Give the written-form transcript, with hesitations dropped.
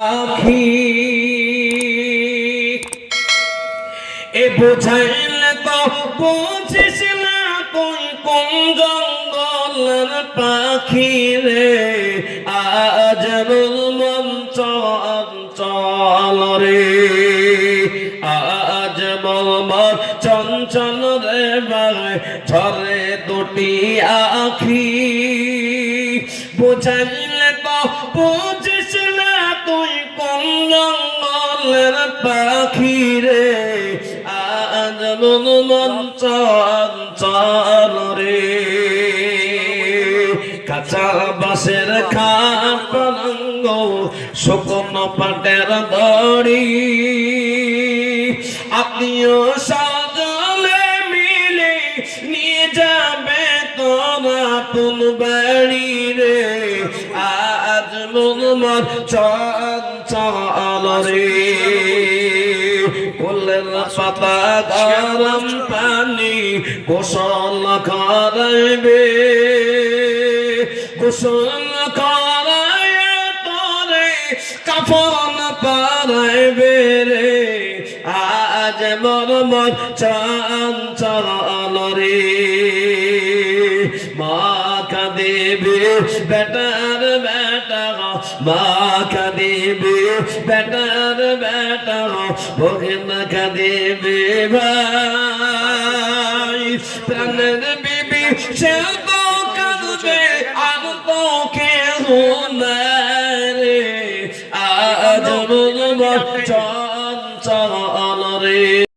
আখি এ বোঝাইলে তো বুঝিস না তুই কোন জঙ্গলের পাখি রে আজ মন চঞ্চল রে আজ মন চঞ্চল রে বাই ঝরে দুটি আখি বোঝাইলে তো বুঝিস না তুই কোন জঙ্গলের পাখি রে আজ মন চঞ্চল রে কাঁচা বাঁশের খাট পালঙ্গ শুকনো পাটের দড়ি আপনিও সাজলে মিলে নিয়ে যাবে তোরা আপন বাড়ি রে আজ মন চঞ্চল রে ফুলের পাতা গরম পানি গোসল করাইবে গোসল করায় তোরে কাফন পরাইবে রে আজ মন চঞ্চল রে মা কাঁদিবে বেটার বেটা মা কাঁদিবে বেটার বেটা ভোগেন কাঁদিবে ভাই প্রাণের বিবি সে তো কাঁদবে আর তো কেউ নাই রে আজ মন চঞ্চল রে।